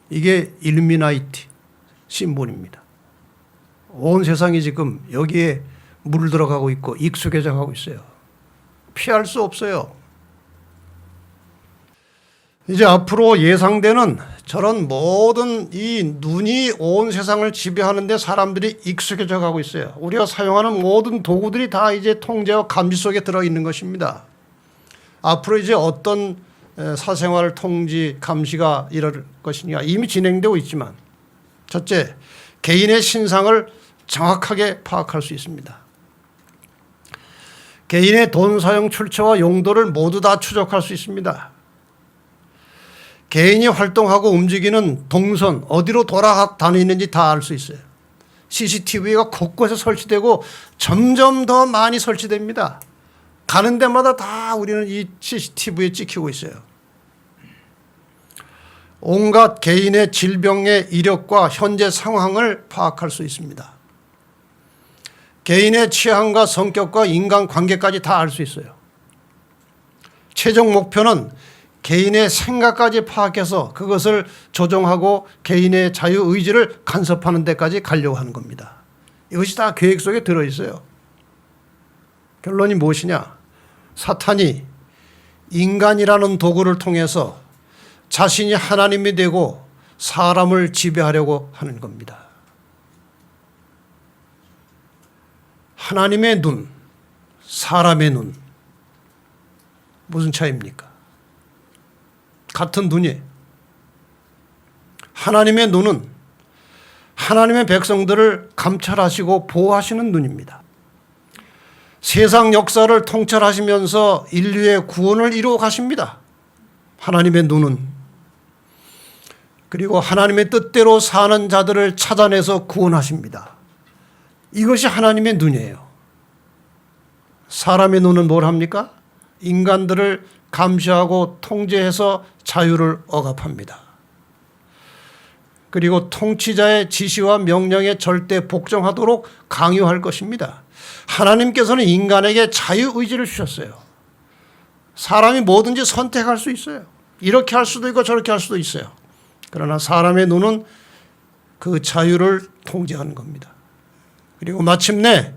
이게 일루미나이트 심볼입니다. 온 세상이 지금 여기에 물들어가고 있고 익숙해져 가고 있어요. 피할 수 없어요. 이제 앞으로 예상되는 저런 모든 이 눈이 온 세상을 지배하는데 사람들이 익숙해져 가고 있어요. 우리가 사용하는 모든 도구들이 다 이제 통제와 감시 속에 들어있는 것입니다. 앞으로 이제 어떤 사생활 통지 감시가 이럴 것이냐 이미 진행되고 있지만 첫째, 개인의 신상을 정확하게 파악할 수 있습니다. 개인의 돈 사용 출처와 용도를 모두 다 추적할 수 있습니다. 개인이 활동하고 움직이는 동선, 어디로 돌아다니는지 다 알 수 있어요. CCTV가 곳곳에 설치되고 점점 더 많이 설치됩니다. 가는 데마다 다 우리는 이 CCTV에 찍히고 있어요. 온갖 개인의 질병의 이력과 현재 상황을 파악할 수 있습니다. 개인의 취향과 성격과 인간관계까지 다 알 수 있어요. 최종 목표는 개인의 생각까지 파악해서 그것을 조정하고 개인의 자유의지를 간섭하는 데까지 가려고 하는 겁니다. 이것이 다 계획 속에 들어있어요. 결론이 무엇이냐? 사탄이 인간이라는 도구를 통해서 자신이 하나님이 되고 사람을 지배하려고 하는 겁니다. 하나님의 눈, 사람의 눈, 무슨 차이입니까? 같은 눈이에요. 하나님의 눈은 하나님의 백성들을 감찰하시고 보호하시는 눈입니다. 세상 역사를 통찰하시면서 인류의 구원을 이루어 가십니다. 하나님의 눈은. 그리고 하나님의 뜻대로 사는 자들을 찾아내서 구원하십니다. 이것이 하나님의 눈이에요. 사람의 눈은 뭘 합니까? 인간들을 감시하고 통제해서 자유를 억압합니다. 그리고 통치자의 지시와 명령에 절대 복종하도록 강요할 것입니다. 하나님께서는 인간에게 자유의지를 주셨어요. 사람이 뭐든지 선택할 수 있어요. 이렇게 할 수도 있고 저렇게 할 수도 있어요. 그러나 사람의 눈은 그 자유를 통제하는 겁니다. 그리고 마침내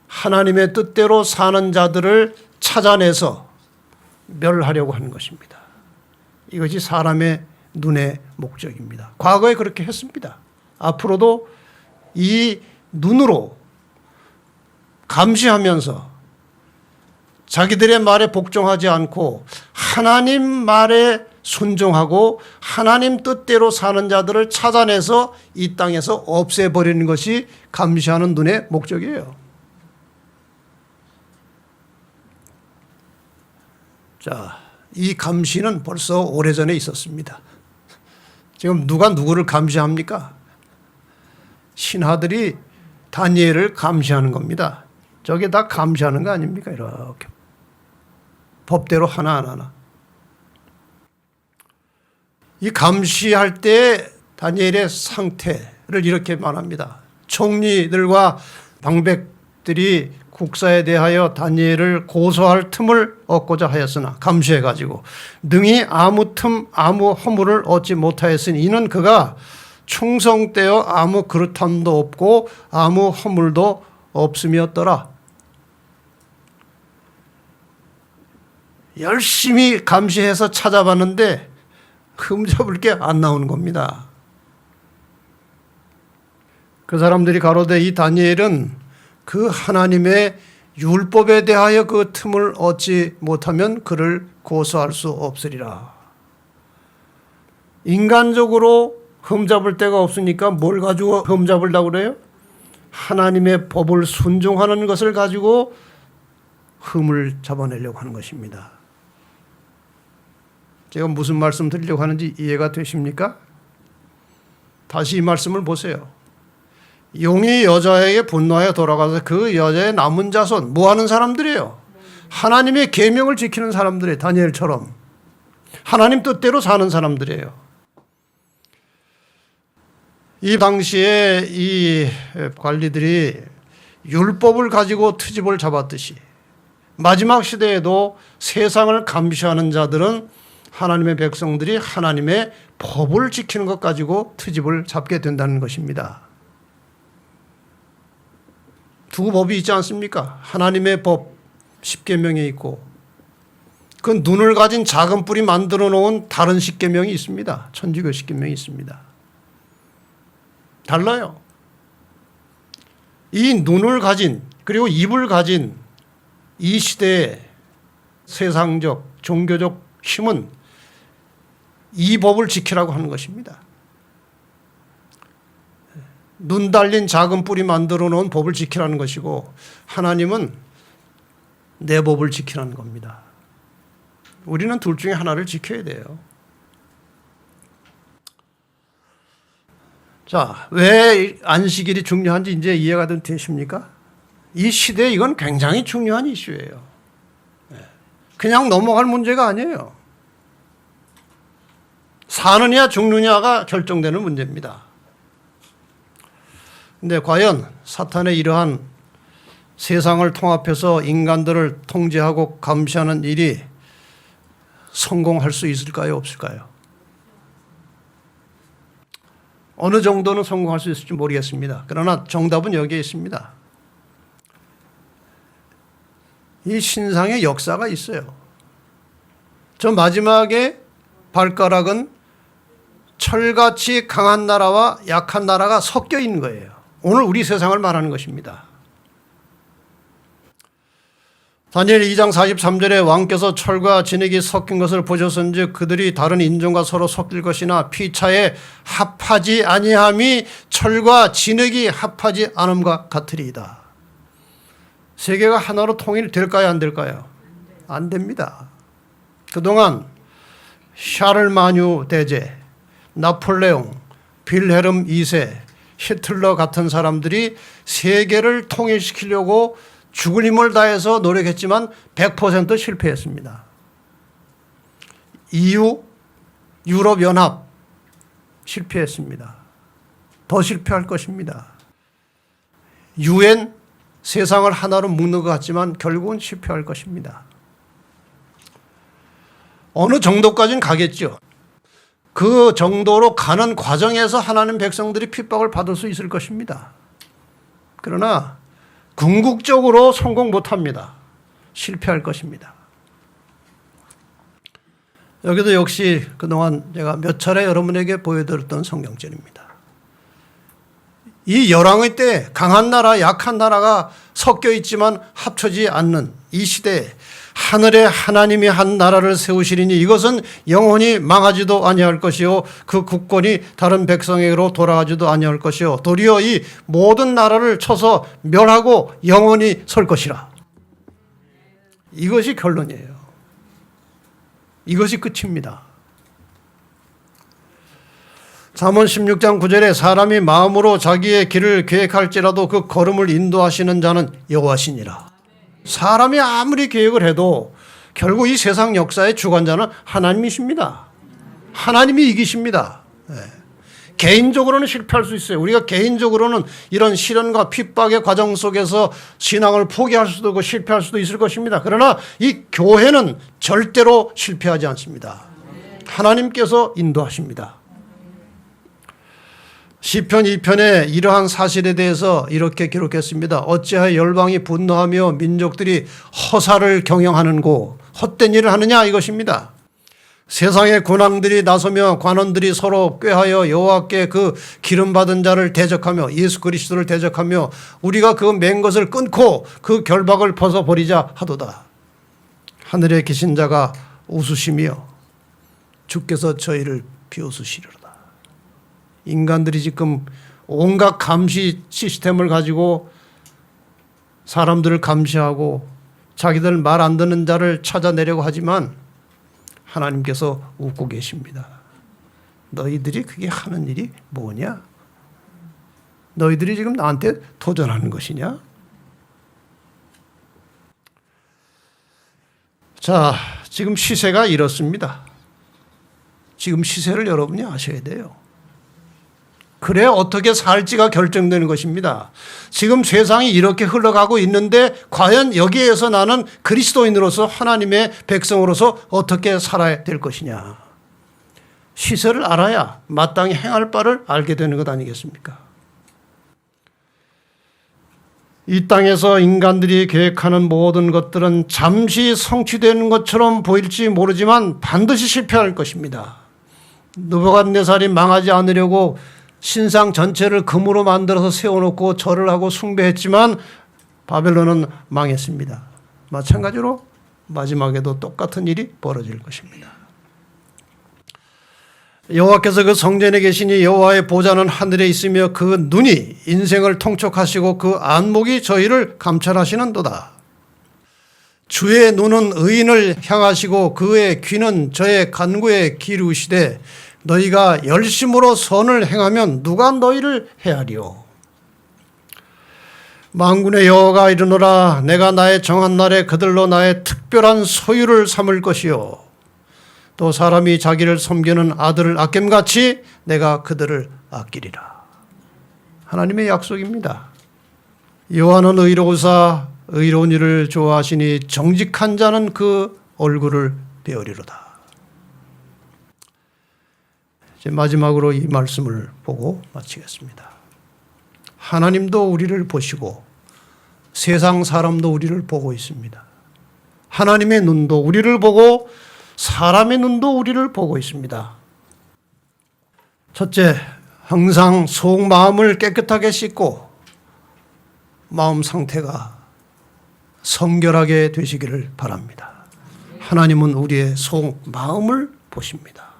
하나님의 뜻대로 사는 자들을 찾아내서 멸하려고 하는 것입니다. 이것이 사람의 눈의 목적입니다. 과거에 그렇게 했습니다. 앞으로도 이 눈으로 감시하면서 자기들의 말에 복종하지 않고 하나님 말에 순종하고 하나님 뜻대로 사는 자들을 찾아내서 이 땅에서 없애버리는 것이 감시하는 눈의 목적이에요. 자, 이 감시는 벌써 오래전에 있었습니다. 지금 누가 누구를 감시합니까? 신하들이 다니엘을 감시하는 겁니다. 저게 다 감시하는 거 아닙니까? 이렇게 법대로 하나하나. 이 감시할 때 다니엘의 상태를 이렇게 말합니다. 총리들과 방백들이 국사에 대하여 다니엘을 고소할 틈을 얻고자 하였으나 감시해가지고 능히 아무 틈 아무 허물을 얻지 못하였으니 이는 그가 충성되어 아무 그릇함도 없고 아무 허물도 없음이었더라. 열심히 감시해서 찾아봤는데 흠잡을 게 안 나오는 겁니다. 그 사람들이 가로되 이 다니엘은 그 하나님의 율법에 대하여 그 틈을 얻지 못하면 그를 고소할 수 없으리라. 인간적으로 흠잡을 데가 없으니까 뭘 가지고 흠잡으려고 그래요? 하나님의 법을 순종하는 것을 가지고 흠을 잡아내려고 하는 것입니다. 제가 무슨 말씀 드리려고 하는지 이해가 되십니까? 다시 이 말씀을 보세요. 용이 여자에게 분노하여 돌아가서 그 여자의 남은 자손 뭐 하는 사람들이에요? 하나님의 계명을 지키는 사람들이에요. 다니엘처럼 하나님 뜻대로 사는 사람들이에요. 이 당시에 이 관리들이 율법을 가지고 트집을 잡았듯이 마지막 시대에도 세상을 감시하는 자들은 하나님의 백성들이 하나님의 법을 지키는 것 가지고 트집을 잡게 된다는 것입니다. 두 법이 있지 않습니까? 하나님의 법 10계명이 있고 그 눈을 가진 작은 뿔이 만들어 놓은 다른 10계명이 있습니다. 천주교 10계명이 있습니다. 달라요. 이 눈을 가진 그리고 입을 가진 이 시대의 세상적 종교적 힘은 이 법을 지키라고 하는 것입니다. 눈 달린 작은 뿔이 만들어 놓은 법을 지키라는 것이고 하나님은 내 법을 지키라는 겁니다. 우리는 둘 중에 하나를 지켜야 돼요. 자, 왜 안식일이 중요한지 이제 이해가 되십니까? 이 시대에 이건 굉장히 중요한 이슈예요. 그냥 넘어갈 문제가 아니에요. 사느냐 죽느냐가 결정되는 문제입니다. 근데 과연 사탄의 이러한 세상을 통합해서 인간들을 통제하고 감시하는 일이 성공할 수 있을까요? 없을까요? 어느 정도는 성공할 수 있을지 모르겠습니다. 그러나 정답은 여기에 있습니다. 이 신상의 역사가 있어요. 저 마지막에 발가락은 철같이 강한 나라와 약한 나라가 섞여 있는 거예요. 오늘 우리 세상을 말하는 것입니다. 다니엘 2장 43절에 왕께서 철과 진흙이 섞인 것을 보셨은즉 그들이 다른 인종과 서로 섞일 것이나 피차에 합하지 아니함이 철과 진흙이 합하지 않음과 같으리이다. 세계가 하나로 통일될까요? 안 될까요? 안 됩니다. 그동안 샤를마뉴 대제, 나폴레옹, 빌헤름 2세, 히틀러 같은 사람들이 세계를 통일시키려고 죽을 힘을 다해서 노력했지만 100% 실패했습니다. EU, 유럽연합 실패했습니다. 더 실패할 것입니다. UN 세상을 하나로 묶는 것 같지만 결국은 실패할 것입니다. 어느 정도까지는 가겠죠. 그 정도로 가는 과정에서 하나님 백성들이 핍박을 받을 수 있을 것입니다. 그러나 궁극적으로 성공 못합니다. 실패할 것입니다. 여기도 역시 그동안 제가 몇 차례 여러분에게 보여드렸던 성경절입니다. 이 열왕의 때 강한 나라, 약한 나라가 섞여 있지만 합쳐지지 않는 이 시대에 하늘에 하나님이 한 나라를 세우시리니 이것은 영원히 망하지도 아니할 것이요 그 국권이 다른 백성에게로 돌아가지도 아니할 것이요 도리어 이 모든 나라를 쳐서 멸하고 영원히 설 것이라. 이것이 결론이에요. 이것이 끝입니다. 잠언 16장 9절에 사람이 마음으로 자기의 길을 계획할지라도 그 걸음을 인도하시는 자는 여호와시니라. 사람이 아무리 계획을 해도 결국 이 세상 역사의 주관자는 하나님이십니다. 하나님이 이기십니다. 네. 개인적으로는 실패할 수 있어요. 우리가 개인적으로는 이런 시련과 핍박의 과정 속에서 신앙을 포기할 수도 있고 실패할 수도 있을 것입니다. 그러나 이 교회는 절대로 실패하지 않습니다. 하나님께서 인도하십니다. 시편 2편에 이러한 사실에 대해서 이렇게 기록했습니다. 어찌하여 열방이 분노하며 민족들이 허사를 경영하는고 헛된 일을 하느냐 이것입니다. 세상의 군왕들이 나서며 관원들이 서로 꾀하여 여호와께 그 기름받은 자를 대적하며 예수 그리스도를 대적하며 우리가 그 맨 것을 끊고 그 결박을 벗어버리자 하도다. 하늘에 계신 자가 웃으시며 주께서 저희를 비웃으시리로다. 인간들이 지금 온갖 감시 시스템을 가지고 사람들을 감시하고 자기들 말 안 듣는 자를 찾아내려고 하지만 하나님께서 웃고 계십니다. 너희들이 그게 하는 일이 뭐냐? 너희들이 지금 나한테 도전하는 것이냐? 자, 지금 시세가 이렇습니다. 지금 시세를 여러분이 아셔야 돼요. 그래야 어떻게 살지가 결정되는 것입니다. 지금 세상이 이렇게 흘러가고 있는데 과연 여기에서 나는 그리스도인으로서 하나님의 백성으로서 어떻게 살아야 될 것이냐. 시세를 알아야 마땅히 행할 바를 알게 되는 것 아니겠습니까? 이 땅에서 인간들이 계획하는 모든 것들은 잠시 성취되는 것처럼 보일지 모르지만 반드시 실패할 것입니다. 느부갓네살이 망하지 않으려고 신상 전체를 금으로 만들어서 세워놓고 절을 하고 숭배했지만 바벨론은 망했습니다. 마찬가지로 마지막에도 똑같은 일이 벌어질 것입니다. 여호와께서 그 성전에 계시니 여호와의 보좌는 하늘에 있으며 그 눈이 인생을 통촉하시고 그 안목이 저희를 감찰하시는도다. 주의 눈은 의인을 향하시고 그의 귀는 저의 간구에 기르시되 너희가 열심으로 선을 행하면 누가 너희를 헤아리오. 만군의 여호와가 이르노라. 내가 나의 정한 날에 그들로 나의 특별한 소유를 삼을 것이요 또 사람이 자기를 섬기는 아들을 아낌같이 내가 그들을 아끼리라. 하나님의 약속입니다. 여호와는 의로우사 의로운 일을 좋아하시니 정직한 자는 그 얼굴을 배우리로다. 이제 마지막으로 이 말씀을 보고 마치겠습니다. 하나님도 우리를 보시고 세상 사람도 우리를 보고 있습니다. 하나님의 눈도 우리를 보고 사람의 눈도 우리를 보고 있습니다. 첫째, 항상 속 마음을 깨끗하게 씻고 마음 상태가 성결하게 되시기를 바랍니다. 하나님은 우리의 속 마음을 보십니다.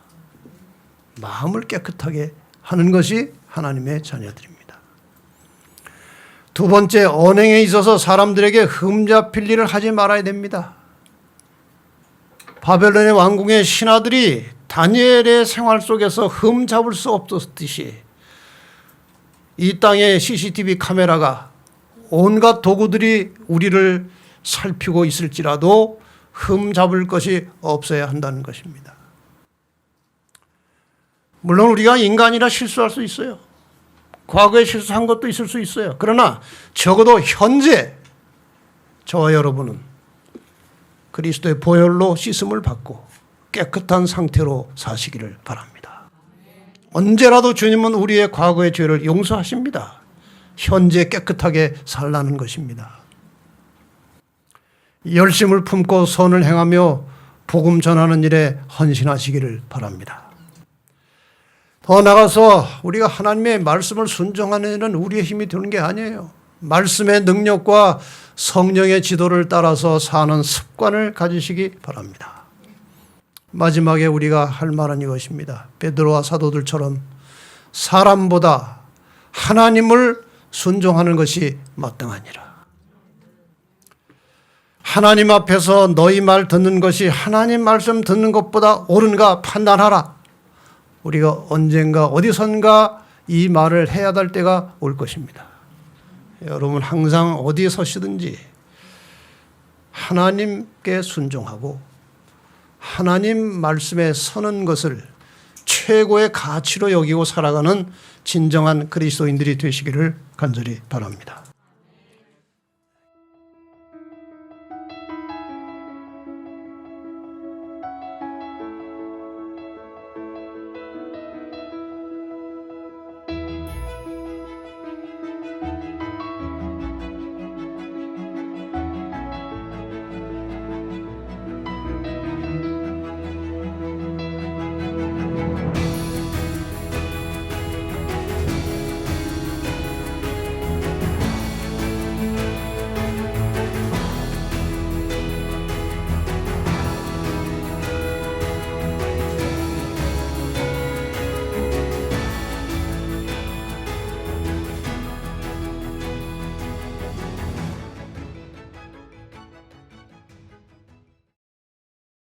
마음을 깨끗하게 하는 것이 하나님의 자녀들입니다. 두 번째, 언행에 있어서 사람들에게 흠잡힐 일을 하지 말아야 됩니다. 바벨론의 왕궁의 신하들이 다니엘의 생활 속에서 흠잡을 수 없었듯이 이 땅의 CCTV 카메라가 온갖 도구들이 우리를 살피고 있을지라도 흠잡을 것이 없어야 한다는 것입니다. 물론 우리가 인간이라 실수할 수 있어요. 과거에 실수한 것도 있을 수 있어요. 그러나 적어도 현재 저와 여러분은 그리스도의 보혈로 씻음을 받고 깨끗한 상태로 사시기를 바랍니다. 언제라도 주님은 우리의 과거의 죄를 용서하십니다. 현재 깨끗하게 살라는 것입니다. 열심을 품고 선을 행하며 복음 전하는 일에 헌신하시기를 바랍니다. 더 나아가서 우리가 하나님의 말씀을 순종하는 일은 우리의 힘이 드는 게 아니에요. 말씀의 능력과 성령의 지도를 따라서 사는 습관을 가지시기 바랍니다. 마지막에 우리가 할 말은 이것입니다. 베드로와 사도들처럼 사람보다 하나님을 순종하는 것이 마땅하니라. 하나님 앞에서 너희 말 듣는 것이 하나님 말씀 듣는 것보다 옳은가 판단하라. 우리가 언젠가 어디선가 이 말을 해야 될 때가 올 것입니다. 여러분 항상 어디에 서시든지 하나님께 순종하고 하나님 말씀에 서는 것을 최고의 가치로 여기고 살아가는 진정한 그리스도인들이 되시기를 간절히 바랍니다.